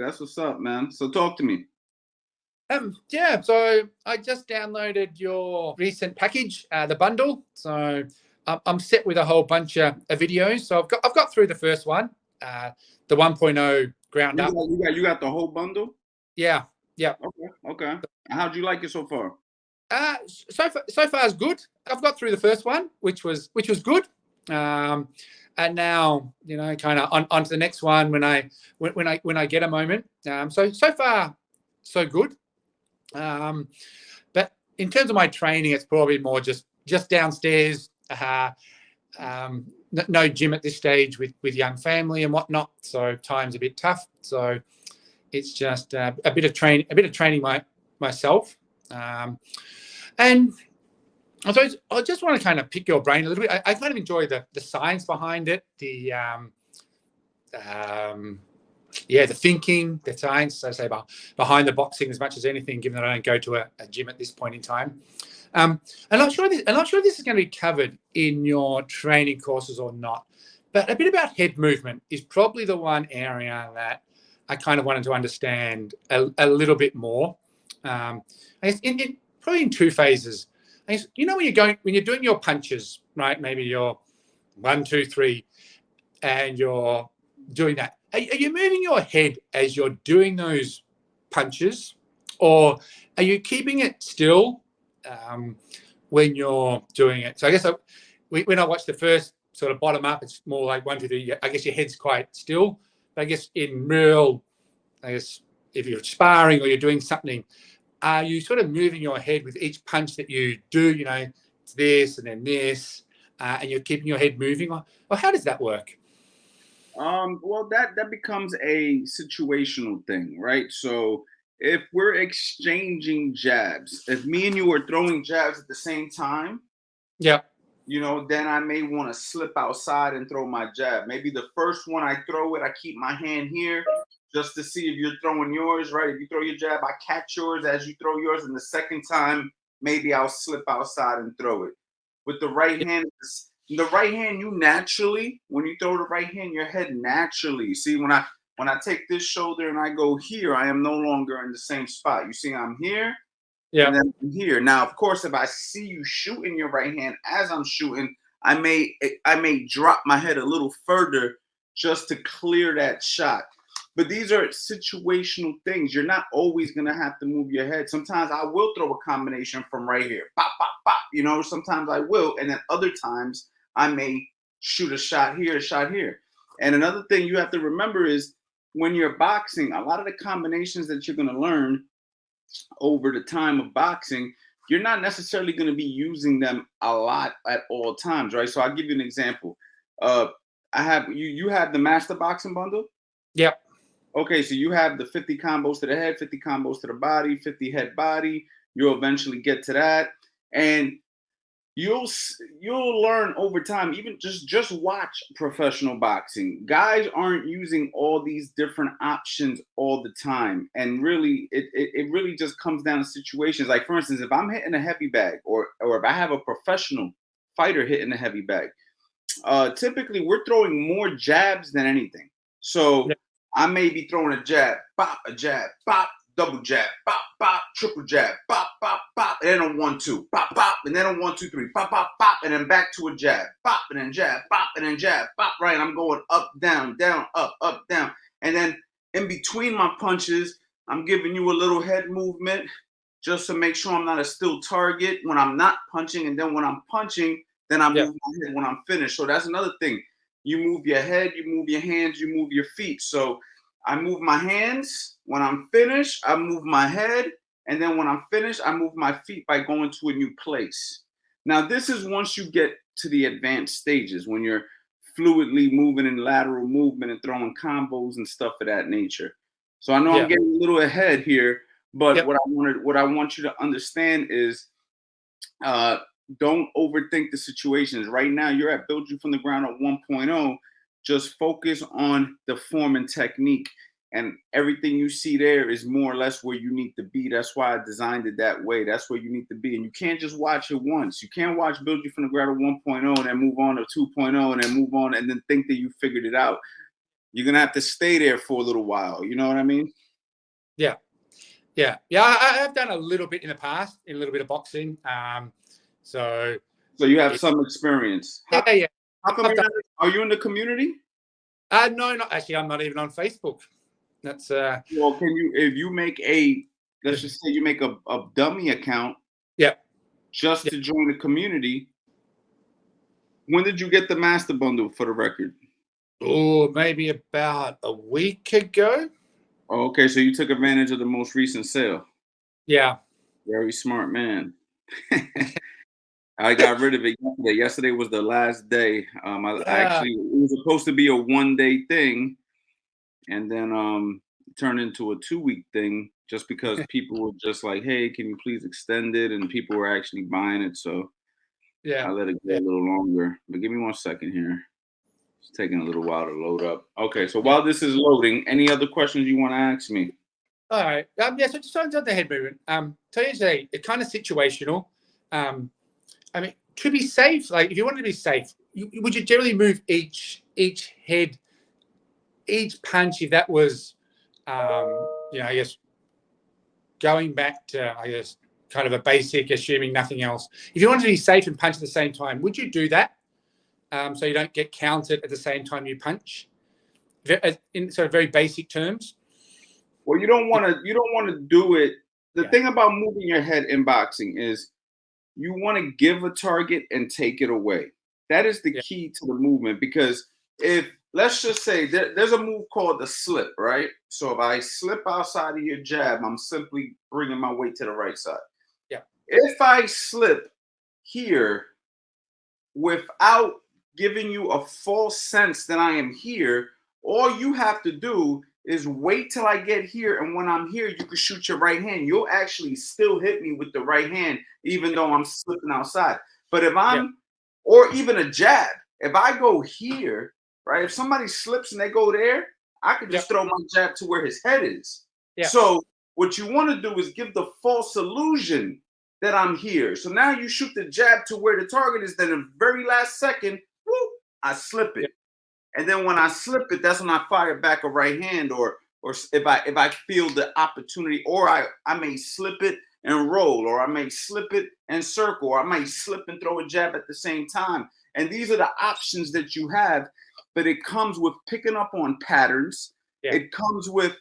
That's what's up, man. So talk to me. Yeah, so I just downloaded your recent package, the bundle. So I'm set with a whole bunch of videos. So I've got through the first one, the 1.0 ground up. You got the whole bundle? Yeah, yeah. Okay. How'd you like it so far? So far is good. I've got through the first one, which was good. And now, kind of on to the next one when I get a moment. So far, so good. But in terms of my training, it's probably more just downstairs. No gym at this stage with young family and whatnot, so time's a bit tough. So it's just a bit of training myself. And I just want to kind of pick your brain a little bit. I kind of enjoy the science behind it, the thinking, the science, I say, behind the boxing as much as anything, given that I don't go to a gym at this point in time. I'm not sure this is going to be covered in your training courses or not, but a bit about head movement is probably the one area that I kind of wanted to understand a little bit more. I guess probably in two phases. I guess, when you're doing your punches, right? Maybe you're 1, 2, 3, and you're doing that. Are you moving your head as you're doing those punches, or are you keeping it still when you're doing it? So I guess when I watch the first sort of bottom up, it's more like 1, 2, 3. I guess your head's quite still. But I guess if you're sparring or you're doing something, are you sort of moving your head with each punch that you do? It's this and then this, and you're keeping your head moving. Or how does that work? Well, that becomes a situational thing, right? So if we're exchanging jabs, if me and you are throwing jabs at the same time, yeah, then I may want to slip outside and throw my jab. Maybe the first one I throw it, I keep my hand here just to see if you're throwing yours, right? If you throw your jab, I catch yours as you throw yours, and the second time, maybe I'll slip outside and throw it. With the right hand, you naturally, when you throw the right hand, your head naturally. See, when I take this shoulder and I go here, I am no longer in the same spot. You see, I'm here, and then I'm here. Now, of course, if I see you shooting your right hand as I'm shooting, I may drop my head a little further just to clear that shot. But these are situational things. You're not always going to have to move your head. Sometimes I will throw a combination from right here. Pop, pop, pop. Sometimes I will. And then other times I may shoot a shot here, a shot here. And another thing you have to remember is when you're boxing, a lot of the combinations that you're going to learn over the time of boxing, you're not necessarily going to be using them a lot at all times, right? So I'll give you an example. I have you have the Master Boxing Bundle? Yep. Okay, so you have the 50 combos to the head, 50 combos to the body, 50 head body. You'll eventually get to that, and you'll learn over time. Even just watch professional boxing. Guys aren't using all these different options all the time, and really, it really just comes down to situations. Like, for instance, if I'm hitting a heavy bag, or if I have a professional fighter hitting a heavy bag, typically we're throwing more jabs than anything. So I may be throwing a jab, a jab, double jab, triple jab, and then a 1-2, and then a 1-2-3, and then back to a jab, and then jab, and then jab, right? I'm going up, down, up, down. And then in between my punches, I'm giving you a little head movement just to make sure I'm not a still target when I'm not punching. And then when I'm punching, then I move my head when I'm finished. So that's another thing. You move your head, you move your hands, you move your feet. So I move my hands. When I'm finished, I move my head. And then when I'm finished, I move my feet by going to a new place. Now, this is once you get to the advanced stages, when you're fluidly moving in lateral movement and throwing combos and stuff of that nature. So I know I'm getting a little ahead here, but what I want you to understand is don't overthink the situations. Right now, you're at Build You From the Ground Up 1.0. Just focus on the form and technique, and everything you see there is more or less where you need to be. That's why I designed it that way. That's where you need to be. And you can't just watch it once. You can't watch Build You From the Ground Up 1.0 and then move on to 2.0 and then move on and then think that you figured it out. you're gonna have to stay there for a little while. You know what I mean? Yeah. Yeah. Yeah. I have done a little bit in the past, in a little bit of boxing. So So you have some experience. yeah, yeah. How come I've you're done. not? Are you in the community? No, not actually. I'm not even on Facebook. That's Well, can you, if you make let's just say you make a dummy account yeah. just Yeah. to join the community. When did you get the master bundle for the record? Oh, maybe about a week ago. Oh, okay, so you took advantage of the most recent sale. Yeah. Very smart man. I got rid of it yesterday. Yesterday was the last day. I Yeah. actually, it was supposed to be a 1 day thing, and then it turned into a 2 week thing just because people were just like, "Hey, can you please extend it?" And people were actually buying it, so I Yeah. let it go Yeah. a little longer. But give me 1 second here. It's taking a little while to load up. Okay, so Yeah. while this is loading, any other questions you want to ask me? All right. Yeah. So just on the head movement. So you say it's kind of situational. I mean, to be safe, like if you wanted to be safe, would you generally move each head, each punch, if that was, I guess going back to, I guess, kind of a basic, assuming nothing else. If you wanted to be safe and punch at the same time, would you do that? So you don't get counted at the same time you punch, in sort of very basic terms. Well, you don't want to. You don't want to do it. The Yeah. thing about moving your head in boxing is you want to give a target and take it away. That is the Yeah. key to the movement because if let's just say there's a move called the slip, right? So if I slip outside of your jab, I'm simply bringing my weight to the right side. Yeah. If I slip here without giving you a false sense that I am here, all you have to do is wait till I get here. And when I'm here, you can shoot your right hand. You'll actually still hit me with the right hand, even though I'm slipping outside. But if Yeah. or even a jab, if I go here, right, if somebody slips and they go there, I could just throw my jab to where his head is. Yeah. So what you want to do is give the false illusion that I'm here. So now you shoot the jab to where the target is. Then in the very last second, whoop, I slip it. And then when I slip it, that's when I fire back a right hand, or if I feel the opportunity, or I may slip it and roll, or I may slip it and circle, or I might slip and throw a jab at the same time. And these are the options that you have, but it comes with picking up on patterns. Yeah. It comes with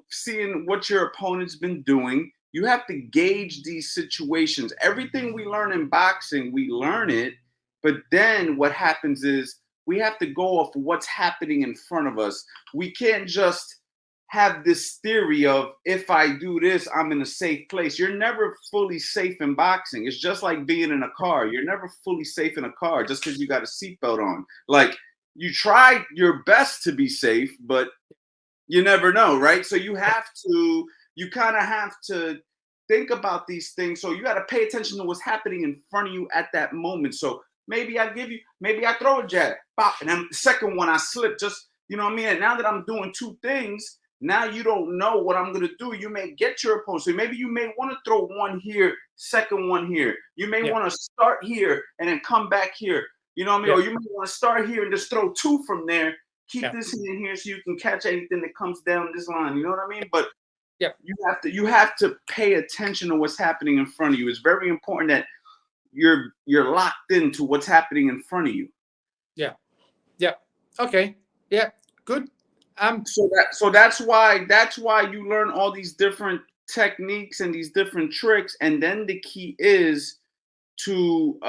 seeing what your opponent's been doing. You have to gauge these situations. Everything we learn in boxing, we learn it, but then what happens is we have to go off what's happening in front of us. We can't just have this theory of if I do this, I'm in a safe place. You're never fully safe in boxing. It's just like being in a car. You're never fully safe in a car just because you got a seatbelt on. Like you try your best to be safe, but you never know, right? So you kind of have to think about these things. So you got to pay attention to what's happening in front of you at that moment. So maybe I throw a jab, pop, and then the second one I slip, just, you know what I mean? And now that I'm doing two things, now you don't know what I'm going to do. You may get your opponent. So maybe you may want to throw one here, second one here. You may want to start here and then come back here. You know what I mean? Or you may want to start here and just throw two from there. Keep this in here so you can catch anything that comes down this line. You know what I mean? But you have to pay attention to what's happening in front of you. It's very important that you're locked into what's happening in front of you. Yeah. Yeah. Okay. Yeah. Good. So that's why you learn all these different techniques and these different tricks, and then the key is to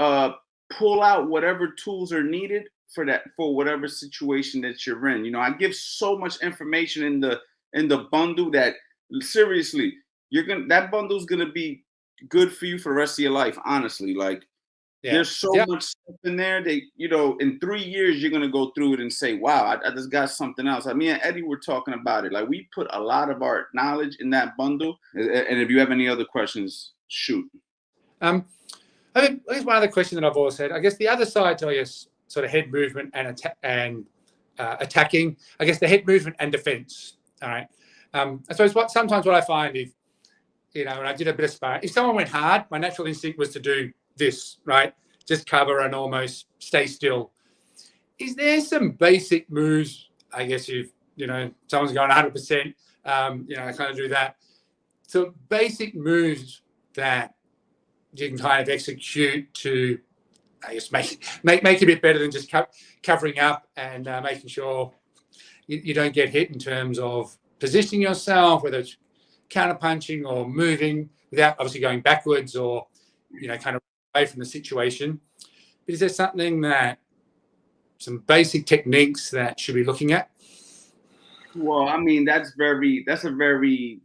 pull out whatever tools are needed for whatever situation that you're in. You know, I give so much information in the bundle that seriously, that bundle's gonna be good for you for the rest of your life. Honestly, like there's so much stuff in there that, you know, in 3 years you're gonna go through it and say, wow, I just got something else. I mean, Eddie were talking about it. Like we put a lot of our knowledge in that bundle. And if you have any other questions, shoot. I think one other question that I've always had. I guess the other side to, I guess, sort of head movement and attacking. I guess the head movement and defense. All right. I suppose sometimes what I find is, you know, when I did a bit of sparring, if someone went hard, my natural instinct was to do this, right? Just cover and almost stay still. is there some basic moves? I guess someone's going 100%. I kind of do that. So basic moves that you can kind of execute to, I guess, make it a bit better than just covering up and making sure you don't get hit in terms of positioning yourself, whether it's counter punching or moving without obviously going backwards or kind of away from the situation. But is there some basic techniques that should be looking at? Well, I mean, that's a very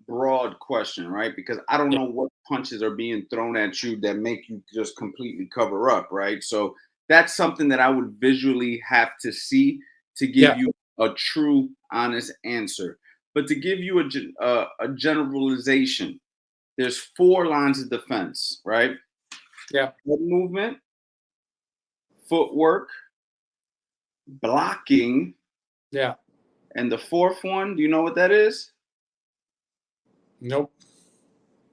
broad question, right? Because I don't Yeah. know what punches are being thrown at you that make you just completely cover up, right? So that's something that I would visually have to see to give Yeah. you a true, honest answer. But to give you a generalization, there's 4 lines of defense, right? Yeah. Head movement, footwork, blocking, Yeah. and the 4th one, do you know what that is? Nope.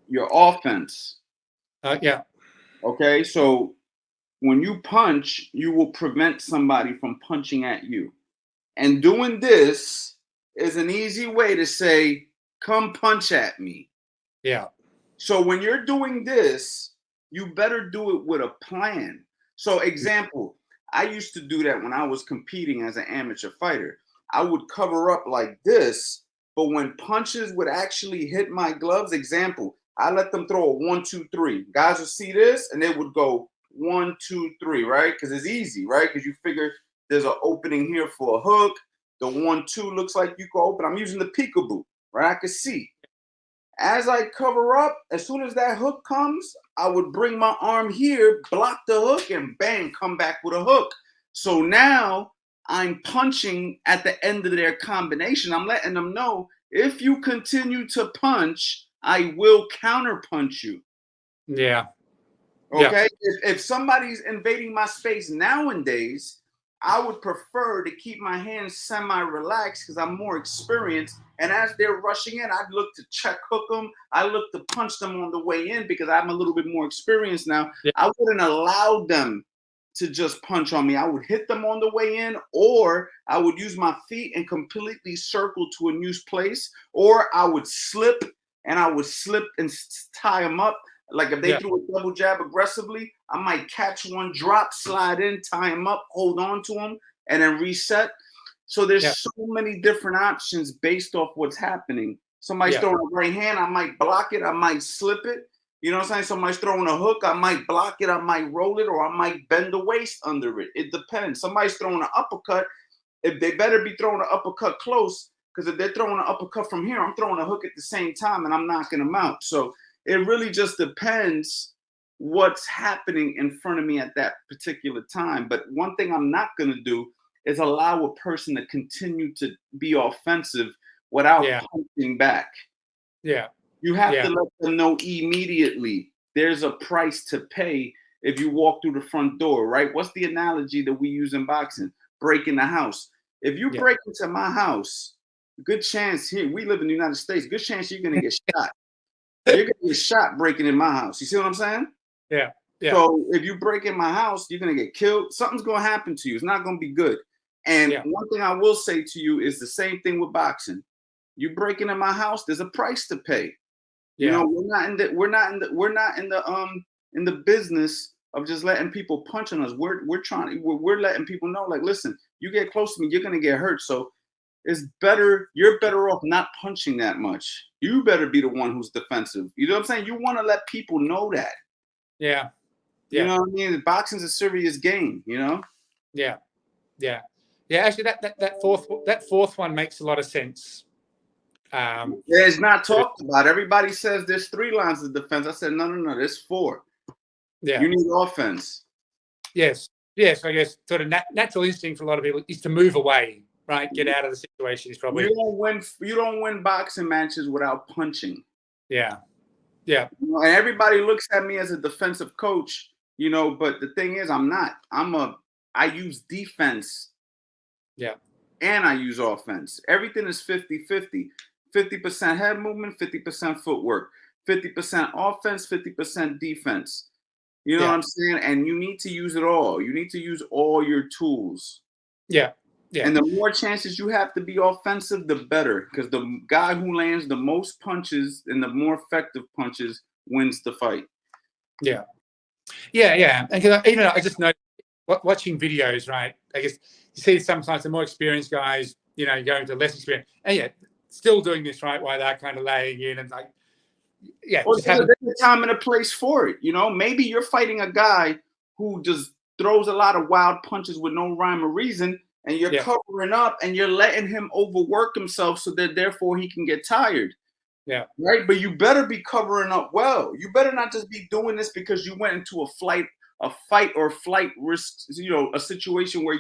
Your offense. Yeah. Okay, so when you punch, you will prevent somebody from punching at you. And doing this is an easy way to say, come punch at me. Yeah. So when you're doing this, you better do it with a plan. So, example, I used to do that when I was competing as an amateur fighter. I would cover up like this, but when punches would actually hit my gloves, example, I let them throw a 1, 2, 3. Guys would see this and they would go 1, 2, 3, right? Because it's easy, right? Because you figure there's an opening here for a hook. The 1, 2 looks like you can open. I'm using the peekaboo, right? I could see. As I cover up, as soon as that hook comes, I would bring my arm here, block the hook, and bang, come back with a hook. So now I'm punching at the end of their combination. I'm letting them know if you continue to punch, I will counter punch you. Yeah. Okay. If somebody's invading my space nowadays, I would prefer to keep my hands semi-relaxed because I'm more experienced. And as they're rushing in, I'd look to check hook them. I look to punch them on the way in because I'm a little bit more experienced now. Yeah. I wouldn't allow them to just punch on me. I would hit them on the way in, or I would use my feet and completely circle to a new place, or I would slip and tie them up. Like if they threw a double jab aggressively, I might catch one, drop, slide in, tie him up, hold on to him, and then reset. So there's so many different options based off what's happening. Somebody's throwing a right hand, I might block it, I might slip it. You know what I'm saying? Somebody's throwing a hook, I might block it, I might roll it, or I might bend the waist under it. It depends. Somebody's throwing an uppercut, if they better be throwing an uppercut close, because if they're throwing an uppercut from here, I'm throwing a hook at the same time and I'm knocking them out. So it really just depends what's happening in front of me at that particular time. But one thing I'm not going to do is allow a person to continue to be offensive without punching back. Yeah. You have to let them know immediately there's a price to pay if you walk through the front door, right? What's the analogy that we use in boxing? Breaking the house. If you break into my house, good chance here, we live in the United States, good chance you're going to get shot. You're going to get shot breaking in my house. You see what I'm saying? Yeah. So if you break in my house, you're going to get killed. Something's going to happen to you. It's not going to be good. And one thing I will say to you is the same thing with boxing. You breaking in my house, there's a price to pay. You know, we're not in the business of just letting people punch on us. We're letting people know, like, listen, you get close to me, you're going to get hurt. So you're better off not punching that much. You better be the one who's defensive. You know what I'm saying? You want to let people know that. Yeah. You know what I mean? Boxing's a serious game, you know? Yeah. Actually, that fourth one makes a lot of sense. It's not talked about. Everybody says there's 3 lines of defense. I said, no, there's 4. Yeah. You need offense. Yes. I guess sort of natural instinct for a lot of people is to move away, right? Get out of the situation. Is probably you don't win boxing matches without punching. Yeah. You know, and everybody looks at me as a defensive coach, you know, but the thing is, I'm not. I use defense. Yeah. And I use offense. Everything is 50-50. 50% head movement, 50% footwork, 50% offense, 50% defense. You know what I'm saying? And you need to use it all. You need to use all your tools. Yeah. Yeah. And the more chances you have to be offensive, the better. Because the guy who lands the most punches and the more effective punches wins the fight. Yeah. Yeah. Yeah. And I just know watching videos, right? I guess you see sometimes the more experienced guys, going to less experience, and yet still doing this right while they're kind of laying in and like, Well, just there's having. a time and a place for it. Maybe you're fighting a guy who just throws a lot of wild punches with no rhyme or reason, and you're covering up and you're letting him overwork himself so that therefore he can get tired. Yeah. Right. But you better be covering up well. You better not just be doing this because you went into a fight or flight risk, a situation where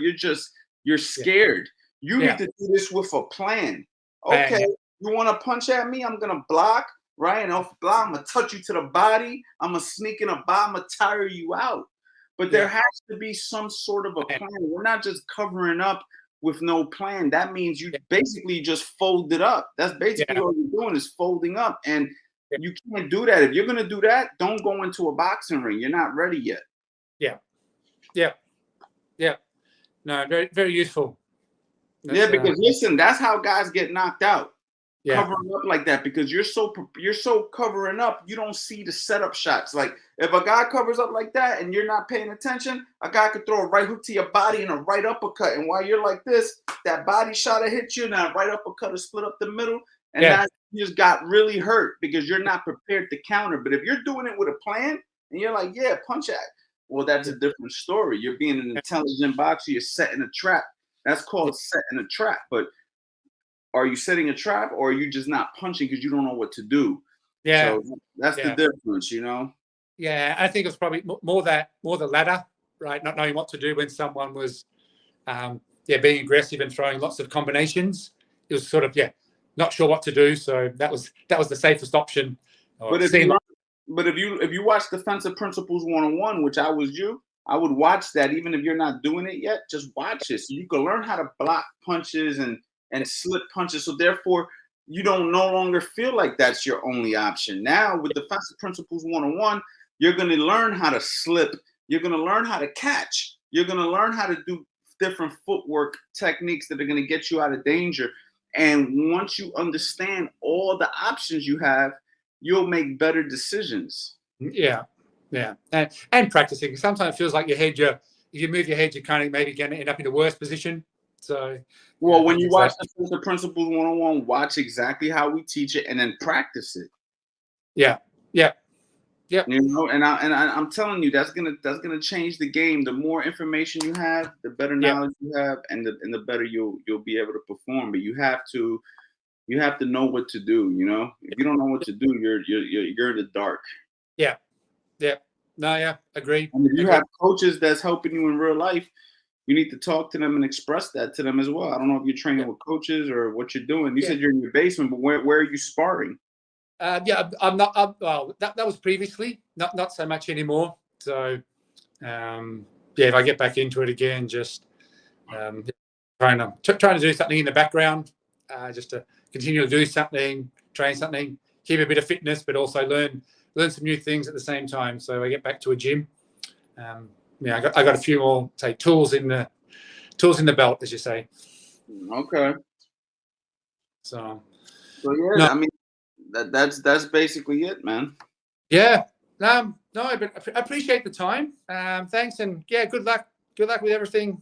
you're scared. You need to do this with a plan. Okay. You want to punch at me? I'm going to block. Right. And off block, I'm going to touch you to the body. I'm going to sneak in a body. I'm going to tire you out. But there has to be some sort of a plan. We're not just covering up with no plan. That means you basically just fold it up. That's basically all you're doing is folding up. And you can't do that. If you're going to do that, don't go into a boxing ring. You're not ready yet. Yeah. Yeah. Yeah. No, very, very useful. That's, because listen, that's how guys get knocked out. Yeah. Covering up like that, because you're so covering up, you don't see the setup shots. Like if a guy covers up like that and you're not paying attention, a guy could throw a right hook to your body and a right uppercut, and while you're like this, that body shot will hit you, and that right uppercut will split up the middle, and now you just got really hurt because you're not prepared to counter. But if you're doing it with a plan and you're like, punch at, well, that's a different story. You're being an intelligent boxer. You're setting a trap. That's called setting a trap. But are you setting a trap, or are you just not punching because you don't know what to do? Yeah. So that's the difference, Yeah, I think it's probably more the latter, right? Not knowing what to do when someone was, being aggressive and throwing lots of combinations. It was sort of not sure what to do. So that was the safest option. But if you watch Defensive Principles 101, which I would watch that even if you're not doing it yet. Just watch it so you can learn how to block punches and slip punches. So therefore, you don't no longer feel like that's your only option. Now with Defensive Principles 101, you're going to learn how to slip. You're going to learn how to catch. You're going to learn how to do different footwork techniques that are going to get you out of danger. And once you understand all the options you have, you'll make better decisions. Yeah. Yeah. And practicing. Sometimes it feels like if you move your head, you're kind of maybe going to end up in a worse position. So, well, when you watch the Principles 101, watch exactly how we teach it and then practice it. Yeah. Yeah. Yeah. And I'm telling you, that's gonna change the game. The more information you have, the better knowledge you have, and the better you'll be able to perform. But you have to know what to do. If you don't know what to do, you're in the dark. Yeah. Yeah. No, yeah, agreed. And if you have coaches that's helping you in real life, you need to talk to them and express that to them as well. I don't know if you're training with coaches or what you're doing. You said you're in your basement, but where are you sparring? I'm not. Well, that was previously, not so much anymore. So, if I get back into it again, just trying to do something in the background, just to continue to do something, train something, keep a bit of fitness, but also learn some new things at the same time. So I get back to a gym. I got a few more tools in the belt, as you say. Okay. So I mean, that's basically it, man. Yeah. No, but I appreciate the time. Thanks, and good luck with everything